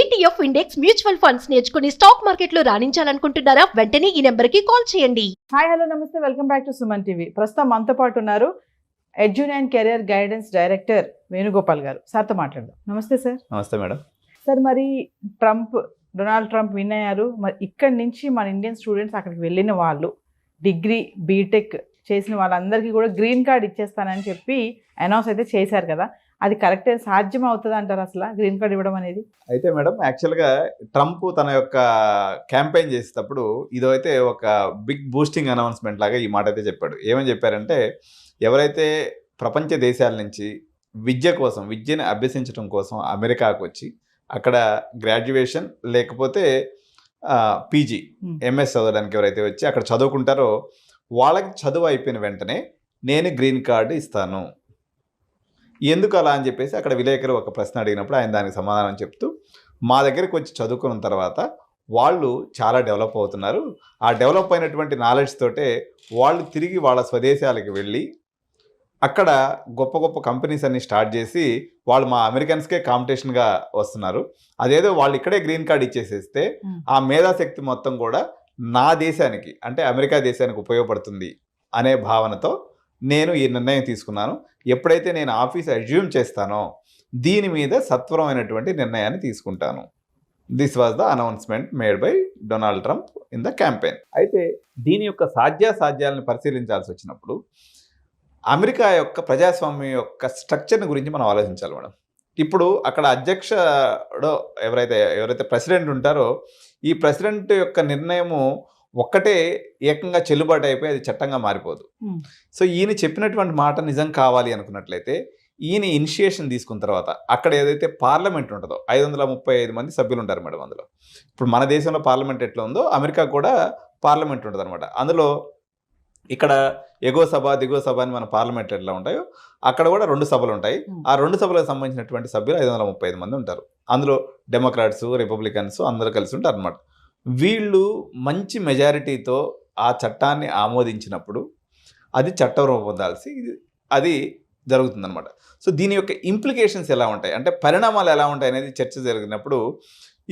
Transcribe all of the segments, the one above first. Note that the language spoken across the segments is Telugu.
ఈటీఎఫ్ ఇండెక్స్ మ్యూచువల్ ఫండ్స్ నేర్చుకుని స్టాక్ మార్కెట్లో రాణించాలనుకుంటున్నారా? వెంటనే ఈ నెంబర్కి కాల్ చేయండి. హాయ్ హలో నమస్తే, welcome back to Suman TV. ప్రస్తుతం మనతో పాటు ఉన్నారు ఎడ్యున్ and career guidance director Venugopal గారు. సార్తో మాట్లాడదాం. నమస్తే సార్. నమస్తే మేడం. సార్, మరి డొనాల్డ్ ట్రంప్ విన్ అయ్యారు. మరి ఇక్కడి నుంచి మన ఇండియన్ స్టూడెంట్స్ అక్కడికి వెళ్ళిన వాళ్ళు, డిగ్రీ బీటెక్ చేసిన వాళ్ళందరికీ కూడా గ్రీన్ కార్డ్ ఇచ్చేస్తానని చెప్పి అనౌన్స్ అయితే చేశారు కదా, అది కరెక్టే? సాధ్యం అవుతుంది అంటారు అసలు గ్రీన్ కార్డ్ ఇవ్వడం అనేది? అయితే మేడం, యాక్చువల్గా ట్రంప్ తన యొక్క క్యాంపెయిన్ చేసేటప్పుడు ఇదైతే ఒక బిగ్ బూస్టింగ్ అనౌన్స్మెంట్ లాగా ఈ మాట అయితే చెప్పాడు. ఏమని చెప్పారంటే, ఎవరైతే ప్రపంచ దేశాల నుంచి విద్యను అభ్యసించడం కోసం అమెరికాకు వచ్చి అక్కడ గ్రాడ్యుయేషన్ లేకపోతే పీజీ ఎంఎస్ చదవడానికి ఎవరైతే వచ్చి అక్కడ చదువుకుంటారో వాళ్ళకి చదువు అయిపోయిన వెంటనే నేను గ్రీన్ కార్డు ఇస్తాను. ఎందుకు అలా అని చెప్పేసి అక్కడ విలేకరు ఒక ప్రశ్న అడిగినప్పుడు ఆయన దానికి సమాధానం చెప్తూ, మా దగ్గరికి వచ్చి చదువుకున్న తర్వాత వాళ్ళు చాలా డెవలప్ అవుతున్నారు, ఆ డెవలప్ అయినటువంటి నాలెడ్జ్ తోటే వాళ్ళు తిరిగి వాళ్ళ స్వదేశాలకు వెళ్ళి అక్కడ గొప్ప గొప్ప కంపెనీస్ అన్ని స్టార్ట్ చేసి వాళ్ళు మా అమెరికన్స్కే కాంపిటీషన్గా వస్తున్నారు. అదేదో వాళ్ళు ఇక్కడే గ్రీన్ కార్డ్ ఇచ్చేసేస్తే ఆ మేధాశక్తి మొత్తం కూడా నా దేశానికి అంటే అమెరికా దేశానికి ఉపయోగపడుతుంది అనే భావనతో నేను ఈ నిర్ణయం తీసుకున్నాను. ఎప్పుడైతే నేను ఆఫీస్ అజ్యూమ్ చేస్తానో దీని మీద సత్వరమైనటువంటి నిర్ణయాన్ని తీసుకుంటాను. This was the announcement made by Donald Trump in the campaign. అయితే దీని యొక్క సాధ్యాసాధ్యాలను పరిశీలించాల్సి వచ్చినప్పుడు అమెరికా యొక్క ప్రజాస్వామ్యం యొక్క స్ట్రక్చర్ని గురించి మనం ఆలోచించాలి మేడం. ఇప్పుడు అక్కడ అధ్యక్షుడు ఎవరైతే ప్రెసిడెంట్ ఉంటారో ఈ ప్రెసిడెంట్ యొక్క నిర్ణయము ఒక్కటే ఏకంగా చెల్లుబాటు అయిపోయి అది చట్టంగా మారిపోదు. సో ఈయన చెప్పినటువంటి మాట నిజం కావాలి అనుకున్నట్లయితే ఈయన ఇనిషియేషన్ తీసుకున్న తర్వాత అక్కడ ఏదైతే పార్లమెంట్ ఉంటుందో 535 మంది సభ్యులు ఉంటారు మేడం. అందులో ఇప్పుడు మన దేశంలో పార్లమెంట్ ఎట్లా ఉందో అమెరికా కూడా పార్లమెంట్ ఉంటుంది అనమాట. అందులో ఇక్కడ ఎగువ సభ దిగువ సభ అని మన పార్లమెంట్ ఎట్లా ఉంటాయో అక్కడ కూడా 2 సభలు ఉంటాయి. ఆ 2 సభలకు సంబంధించినటువంటి సభ్యులు 535 మంది ఉంటారు. అందులో డెమోక్రాట్స్ రిపబ్లికన్స్ అందరూ కలిసి ఉంటారు అనమాట. వీళ్ళు మంచి మెజారిటీతో ఆ చట్టాన్ని ఆమోదించినప్పుడు అది చట్టరూపం పొందాల్సి అది జరుగుతుందన్నమాట. సో దీని యొక్క ఇంప్లికేషన్స్ ఎలా ఉంటాయి అంటే పరిణామాలు ఎలా ఉంటాయి అనేది చర్చ జరిగినప్పుడు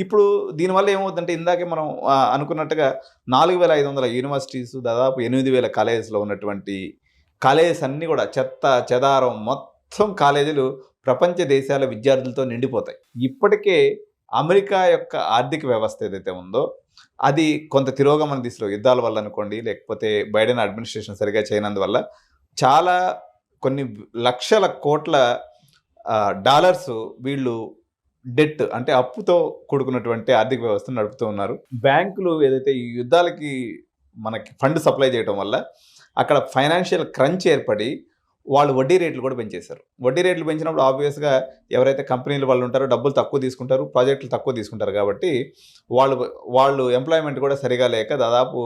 ఇప్పుడు దీనివల్ల ఏమవుతుందంటే ఇందాకే మనం అనుకున్నట్టుగా 4500 యూనివర్సిటీస్, దాదాపు 8000 కాలేజెస్లో ఉన్నటువంటి కాలేజెస్ అన్నీ కూడా చెత్త చెదారం మొత్తం కాలేజీలు ప్రపంచ దేశాల విద్యార్థులతో నిండిపోతాయి. ఇప్పటికే అమెరికా యొక్క ఆర్థిక వ్యవస్థ ఏదైతే ఉందో అది కొంత తిరోగమన దిశలో యుద్ధాల వల్ల అనుకోండి, లేకపోతే బైడెన్ అడ్మినిస్ట్రేషన్ సరిగా చేయనందువల్ల చాలా కొన్ని లక్షల కోట్ల డాలర్స్ వీళ్ళు డెట్ అంటే అప్పుతో కూడుకున్నటువంటి ఆర్థిక వ్యవస్థను నడుపుతూ ఉన్నారు. బ్యాంకులు ఏదైతే ఈ యుద్ధాలకి మనకి ఫండ్ సప్లై చేయడం వల్ల అక్కడ ఫైనాన్షియల్ క్రంచ్ ఏర్పడి వాళ్ళు వడ్డీ రేట్లు కూడా పెంచేశారు. వడ్డీ రేట్లు పెంచినప్పుడు ఆబ్వియస్గా ఎవరైతే కంపెనీలు వాళ్ళు ఉంటారో డబ్బులు తక్కువ తీసుకుంటారు, ప్రాజెక్టులు తక్కువ తీసుకుంటారు. కాబట్టి వాళ్ళు ఎంప్లాయ్మెంట్ కూడా సరిగా లేక దాదాపు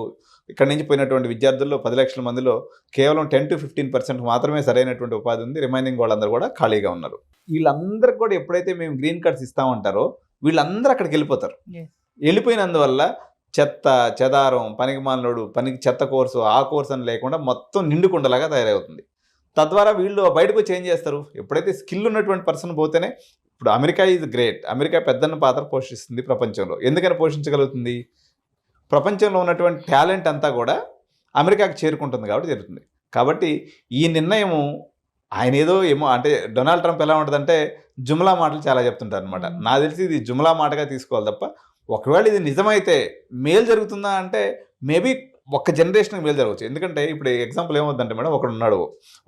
ఇక్కడ నుంచి పోయినటువంటి విద్యార్థుల్లో 10 లక్షల మందిలో కేవలం 10 to 15% మాత్రమే సరైనటువంటి ఉపాధి ఉంది. రిమైనింగ్ వాళ్ళందరూ కూడా ఖాళీగా ఉన్నారు. వీళ్ళందరికీ కూడా ఎప్పుడైతే మేము గ్రీన్ కార్డ్స్ ఇస్తామంటారో వీళ్ళందరూ అక్కడికి వెళ్ళిపోతారు. వెళ్ళిపోయినందువల్ల చెత్త చెదారం, పనికిమాలినోడు, చెత్త కోర్సు ఆ కోర్సు అని లేకుండా మొత్తం నిండుకుండలాగా తయారవుతుంది. తద్వారా వీళ్ళు బయటకు వచ్చి ఏం చేస్తారు, ఎప్పుడైతే స్కిల్ ఉన్నటువంటి పర్సన్ పోతేనే. ఇప్పుడు అమెరికా ఈజ్ గ్రేట్, అమెరికా పెద్దన్న పాత్ర పోషిస్తుంది ప్రపంచంలో. ఎందుకని పోషించగలుగుతుంది? ప్రపంచంలో ఉన్నటువంటి టాలెంట్ అంతా కూడా అమెరికాకి చేరుకుంటుంది కాబట్టి జరుగుతుంది. కాబట్టి ఈ నిర్ణయము ఆయన ఏమో అంటే డొనాల్డ్ ట్రంప్ ఎలా ఉంటుందంటే జుమ్లా మాటలు చాలా చెప్తుంటారు అనమాట. నాకు తెలిసి ఇది జుమ్లా మాటగా తీసుకోవాలి తప్ప ఒకవేళ ఇది నిజమైతే మేలు జరుగుతుందా అంటే మేబీ ఒక్క జనరేషన్కి మేలు జరగవచ్చు. ఎందుకంటే ఇప్పుడు ఎగ్జాంపుల్ ఏమవుతుందంటే మేడం, ఒకడు ఉన్నాడు,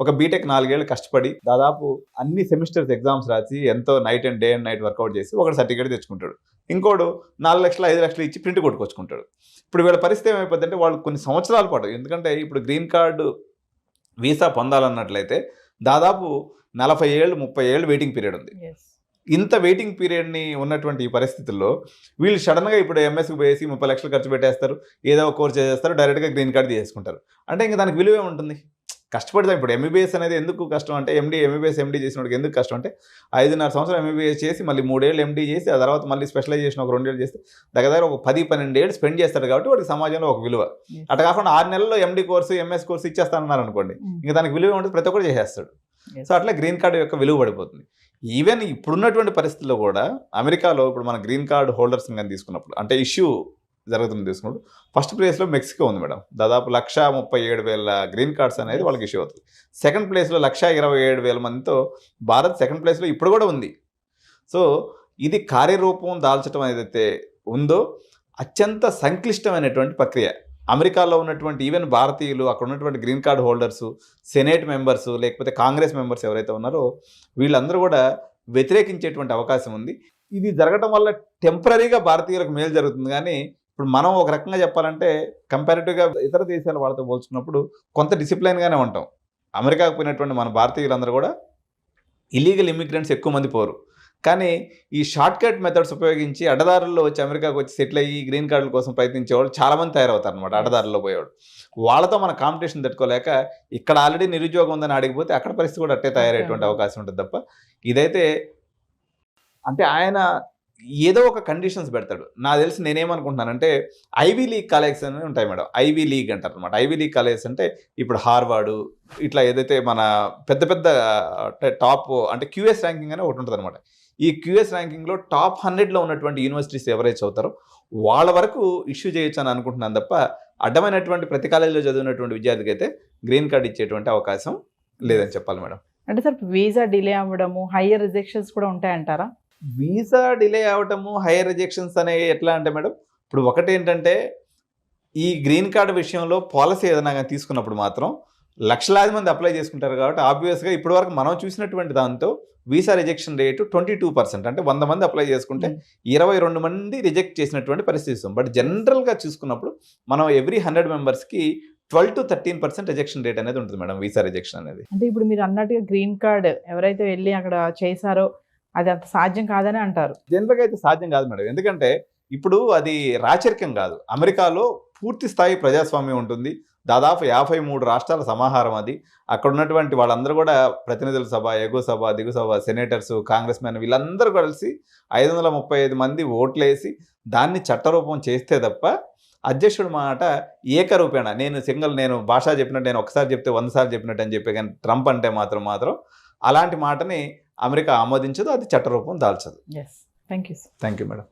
ఒక బీటెక్ 4 ఏళ్ళు కష్టపడి దాదాపు అన్ని సెమిస్టర్స్ ఎగ్జామ్స్ రాసి ఎంతో డే అండ్ నైట్ వర్కౌట్ చేసి ఒకటి సర్టిఫికేట్ తెచ్చుకుంటాడు. ఇంకోడు 4 లక్షలు 5 లక్షలు ఇచ్చి ప్రింట్ కొట్టుకొచ్చుకుంటాడు. ఇప్పుడు వీళ్ళ పరిస్థితి ఏమైపోతుందంటే వాళ్ళు కొన్ని సంవత్సరాల పాటు, ఎందుకంటే ఇప్పుడు గ్రీన్ కార్డు వీసా పొందాలన్నట్లయితే దాదాపు 40 ఏళ్ళు 30 ఏళ్ళు వెయిటింగ్ పీరియడ్ ఉంది. ఇంత వెయిటింగ్ పీరియడ్ని ఉన్నటువంటి ఈ పరిస్థితుల్లో వీళ్ళు సడన్గా ఇప్పుడు ఎంఎస్కి పోయేసి 30 లక్షలు ఖర్చు పెట్టేస్తారు, ఏదో ఒక కోర్స్ చేసేస్తారు, డైరెక్ట్గా గ్రీన్ కార్డు తీసుకుంటారు. అంటే ఇంకా దానికి విలువే ఉంటుంది. కష్టపడతాం. ఇప్పుడు ఎంబీబీఎస్ అనేది ఎందుకు కష్టం అంటే ఎంబీబీఎస్ చేసినోడికి ఎందుకు కష్టం అంటే 5.5 సంవత్సరం ఎంబీబీఎస్ చేసి మళ్ళీ 3 ఏళ్ళు ఎండీ చేసి ఆ తర్వాత మళ్ళీ స్పెషలైజేషన్ ఒక 2 ఏళ్ళు చేస్తే దగ్గర ఒక 10-12 ఏళ్ళు స్పెండ్ చేస్తాడు. కాబట్టి వాడికి సమాజంలో ఒక విలువ. అట్లా కాకుండా 6 నెలల్లో ఎండీ కోర్సు ఎంఎస్ కోర్సు ఇచ్చేస్తానన్నారు అనుకోండి, ఇంకా దానికి విలువ ఉంటుంది, ప్రతి ఒక్కరు చేసేస్తాడు. సో అట్లా గ్రీన్ కార్డు యొక్క విలువ పడిపోతుంది. ఈవెన్ ఇప్పుడున్నటువంటి పరిస్థితుల్లో కూడా అమెరికాలో ఇప్పుడు మన గ్రీన్ కార్డ్ హోల్డర్స్ కానీ తీసుకున్నప్పుడు అంటే ఇష్యూ జరుగుతుంది తీసుకున్నప్పుడు ఫస్ట్ ప్లేస్లో మెక్సికో ఉంది మేడం. దాదాపు 1,37,000 గ్రీన్ కార్డ్స్ అనేది వాళ్ళకి ఇష్యూ అవుతుంది. సెకండ్ ప్లేస్లో 1,27,000 మందితో భారత్ సెకండ్ ప్లేస్లో ఇప్పుడు కూడా ఉంది. సో ఇది కార్యరూపం దాల్చడం ఏదైతే ఉందో అత్యంత సంక్లిష్టమైనటువంటి ప్రక్రియ. అమెరికాలో ఉన్నటువంటి ఈవెన్ భారతీయులు, అక్కడ ఉన్నటువంటి green card holders, senate members, లేకపోతే కాంగ్రెస్ మెంబర్స్ ఎవరైతే ఉన్నారో వీళ్ళందరూ కూడా వ్యతిరేకించేటువంటి అవకాశం ఉంది. ఇది జరగడం వల్ల టెంపరీగా భారతీయులకు మేలు జరుగుతుంది. కానీ ఇప్పుడు మనం ఒక రకంగా చెప్పాలంటే కంపారిటివ్గా ఇతర దేశాల వాళ్ళతో పోల్చుకున్నప్పుడు కొంత డిసిప్లైన్గానే ఉంటాం. అమెరికాకు పోయినటువంటి మన భారతీయులందరూ కూడా ఇల్లీగల్ ఇమిగ్రెంట్స్ ఎక్కువ మంది పోరు. కానీ ఈ షార్ట్ కట్ మెథడ్స్ ఉపయోగించి అడ్డదారుల్లో వచ్చి అమెరికాకు వచ్చి సెటిల్ అయ్యి గ్రీన్ కార్డుల కోసం ప్రయత్నించేవాళ్ళు చాలామంది తయారవుతారు అనమాట. అడ్డదారుల్లో పోయేవాడు వాళ్ళతో మన కాంపిటీషన్ తట్టుకోలేక ఇక్కడ ఆల్రెడీ నిరుద్యోగం ఉందని అడిగిపోతే అక్కడ పరిస్థితి కూడా అట్టే తయారయ్యేటువంటి అవకాశం ఉంటుంది తప్ప ఇదైతే అంటే ఆయన ఏదో ఒక కండిషన్స్ పెడతాడు. నాకు తెలిసి నేనేమనుకుంటున్నానంటే ఐవీ లీగ్ కాలేజెస్ అని ఉంటాయి మేడం. ఐవీ లీగ్ అంటారు అనమాట. ఐవీ లీగ్ కాలేజెస్ అంటే ఇప్పుడు హార్వర్డ్ ఇట్లా ఏదైతే మన పెద్ద పెద్ద టాప్ అంటే క్యూఎస్ ర్యాంకింగ్ అని ఒకటి ఉంటుంది అనమాట. ఈ క్యూఎస్ ర్యాంకింగ్లో టాప్ 100లో ఉన్నటువంటి యూనివర్సిటీస్ ఎవరైతే చదువుతారో వాళ్ళ వరకు ఇష్యూ చేయొచ్చు అని అనుకుంటున్నాను తప్ప అడ్డమైనటువంటి ప్రతి కాలేజీలో చదివినటువంటి విద్యార్థికి అయితే గ్రీన్ కార్డ్ ఇచ్చేటువంటి అవకాశం లేదని చెప్పాలి మేడం. అంటే సార్ వీసా డిలే అవ్వడము, హయ్యర్ రిజెక్షన్స్ కూడా ఉంటాయంటారా? వీసా డిలే అవటము, హైయర్ రిజెక్షన్స్ అనేవి ఎట్లా అంటే మేడం, ఇప్పుడు ఒకటి ఏంటంటే ఈ గ్రీన్ కార్డ్ విషయంలో పాలసీ ఏదైనా కానీ తీసుకున్నప్పుడు మాత్రం లక్షలాది మంది అప్లై చేసుకుంటారు కాబట్టి ఆబ్వియస్గా ఇప్పటి వరకు మనం చూసినటువంటి దాంతో వీసా రిజెక్షన్ రేటు 22%. అంటే 100 మంది అప్లై చేసుకుంటే 22 మంది రిజెక్ట్ చేసినటువంటి పరిస్థితి ఇస్తాం. బట్ జనరల్గా చూసుకున్నప్పుడు మనం ఎవ్రీ 100 మెంబర్స్కి 12 to 13% రిజెక్షన్ రేట్ అనేది ఉంటుంది మేడం, వీసా రిజెక్షన్ అనేది. అంటే ఇప్పుడు మీరు అన్నట్టుగా గ్రీన్ కార్డ్ ఎవరైతే వెళ్ళి అక్కడ చేశారో అది అంత సాధ్యం కాదని అంటారు. జనరల్గా అయితే సాధ్యం కాదు మేడం. ఎందుకంటే ఇప్పుడు అది రాచరికం కాదు. అమెరికాలో పూర్తి స్థాయి ప్రజాస్వామ్యం ఉంటుంది. దాదాపు 53 రాష్ట్రాల సమాహారం అది. అక్కడ ఉన్నటువంటి వాళ్ళందరూ కూడా ప్రతినిధుల సభ, ఎగువ సభ, దిగు సభ, సెనేటర్స్, కాంగ్రెస్ మెన్ వీళ్ళందరూ కలిసి 535 మంది ఓట్లేసి దాన్ని చట్టరూపం చేస్తే తప్ప అధ్యక్షుడు మాట ఏకరూపేణ నేను భాష చెప్పినట్టు నేను ఒకసారి చెప్తే 100 సార్లు చెప్పినట్టు అని చెప్పే కానీ ట్రంప్ అంటే మాత్రం అలాంటి మాటని అమెరికా ఆమోదించదు, అది చట్టరూపం దాల్చదు. Thank you madam.